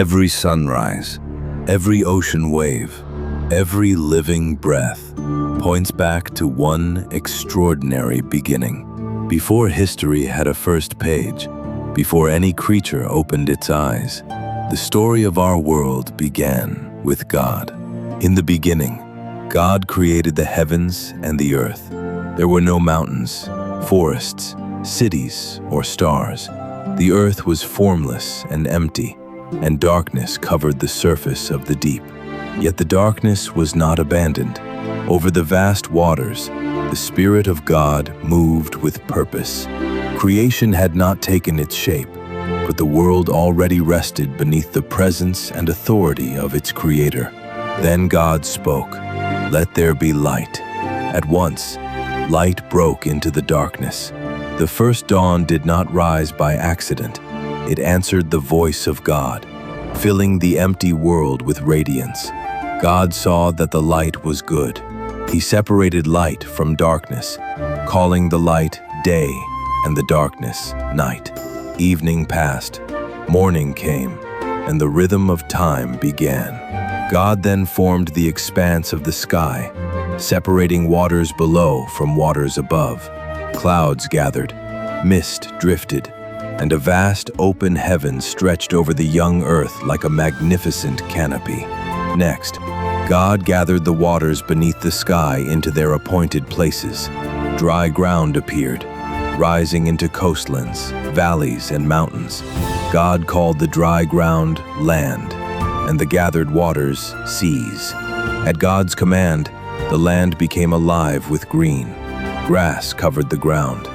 Every sunrise, every ocean wave, every living breath points back to one extraordinary beginning. Before history had a first page, before any creature opened its eyes, the story of our world began with God. In the beginning, God created the heavens and the earth. There were no mountains, forests, cities, or stars. The earth was formless and empty, and darkness covered the surface of the deep. Yet the darkness was not abandoned. Over the vast waters, the Spirit of God moved with purpose. Creation had not taken its shape, but the world already rested beneath the presence and authority of its Creator. Then God spoke, "Let there be light." At once, light broke into the darkness. The first dawn did not rise by accident. It answered the voice of God, filling the empty world with radiance. God saw that the light was good. He separated light from darkness, calling the light day and the darkness night. Evening passed, morning came, and the rhythm of time began. God then formed the expanse of the sky, separating waters below from waters above. Clouds gathered, mist drifted, and a vast open heaven stretched over the young earth like a magnificent canopy. Next, God gathered the waters beneath the sky into their appointed places. Dry ground appeared, rising into coastlands, valleys, and mountains. God called the dry ground land, and the gathered waters seas. At God's command, the land became alive with green. Grass covered the ground,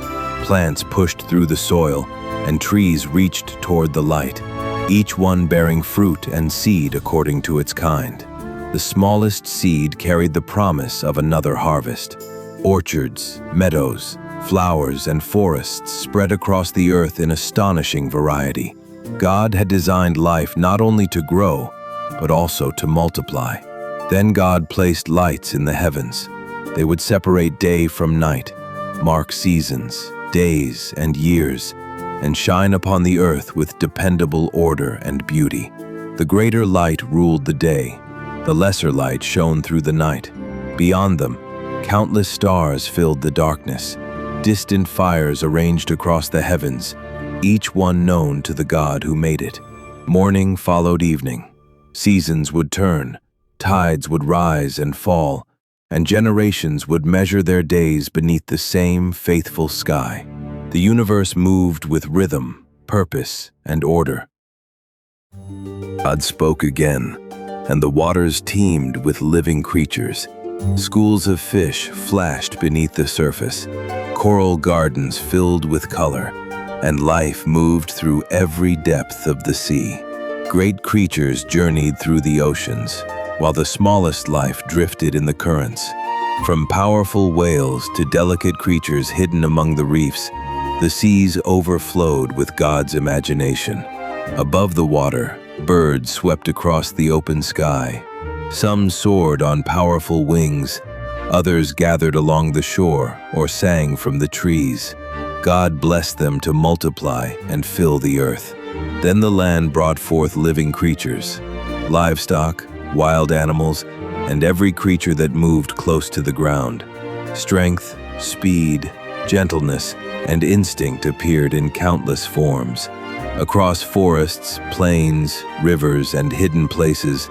plants pushed through the soil, and trees reached toward the light, each one bearing fruit and seed according to its kind. The smallest seed carried the promise of another harvest. Orchards, meadows, flowers, and forests spread across the earth in astonishing variety. God had designed life not only to grow, but also to multiply. Then God placed lights in the heavens. They would separate day from night, mark seasons, days, and years, and shine upon the earth with dependable order and beauty. The greater light ruled the day. The lesser light shone through the night. Beyond them, countless stars filled the darkness. Distant fires arranged across the heavens, each one known to the God who made it. Morning followed evening. Seasons would turn, tides would rise and fall, and generations would measure their days beneath the same faithful sky. The universe moved with rhythm, purpose, and order. God spoke again, and the waters teemed with living creatures. Schools of fish flashed beneath the surface, coral gardens filled with color, and life moved through every depth of the sea. Great creatures journeyed through the oceans, while the smallest life drifted in the currents. From powerful whales to delicate creatures hidden among the reefs, the seas overflowed with God's imagination. Above the water, birds swept across the open sky. Some soared on powerful wings, others gathered along the shore or sang from the trees. God blessed them to multiply and fill the earth. Then the land brought forth living creatures, livestock, wild animals, and every creature that moved close to the ground. Strength, speed, gentleness, and instinct appeared in countless forms. Across forests, plains, rivers, and hidden places,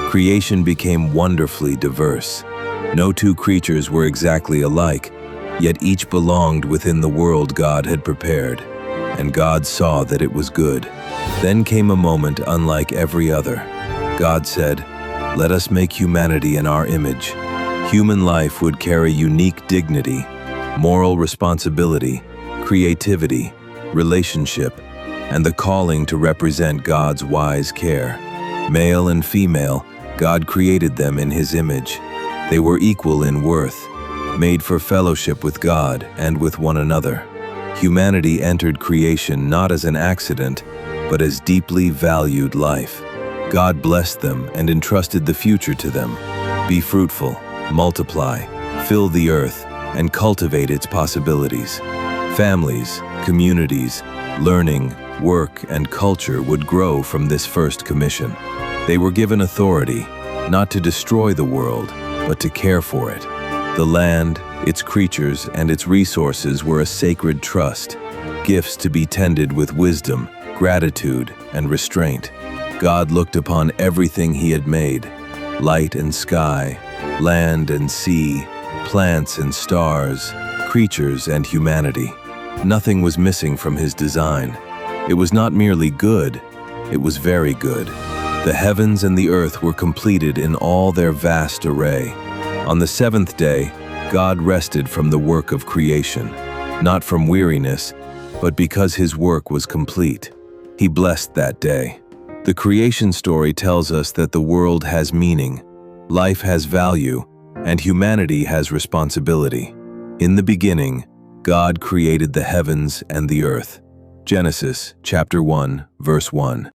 creation became wonderfully diverse. No two creatures were exactly alike, yet each belonged within the world God had prepared, and God saw that it was good. Then came a moment unlike every other. God said, "Let us make humanity in our image." Human life would carry unique dignity, moral responsibility, creativity, relationship, and the calling to represent God's wise care. Male and female, God created them in His image. They were equal in worth, made for fellowship with God and with one another. Humanity entered creation not as an accident, but as deeply valued life. God blessed them and entrusted the future to them. Be fruitful, multiply, fill the earth, and cultivate its possibilities. Families, communities, learning, work, and culture would grow from this first commission. They were given authority, not to destroy the world, but to care for it. The land, its creatures, and its resources were a sacred trust, gifts to be tended with wisdom, gratitude, and restraint. God looked upon everything he had made, light and sky, land and sea, plants and stars, creatures and humanity. Nothing was missing from his design. It was not merely good, it was very good. The heavens and the earth were completed in all their vast array. On the seventh day, God rested from the work of creation, not from weariness, but because his work was complete. He blessed that day. The creation story tells us that the world has meaning, life has value, and humanity has responsibility. In the beginning, God created the heavens and the earth. Genesis chapter 1, verse 1.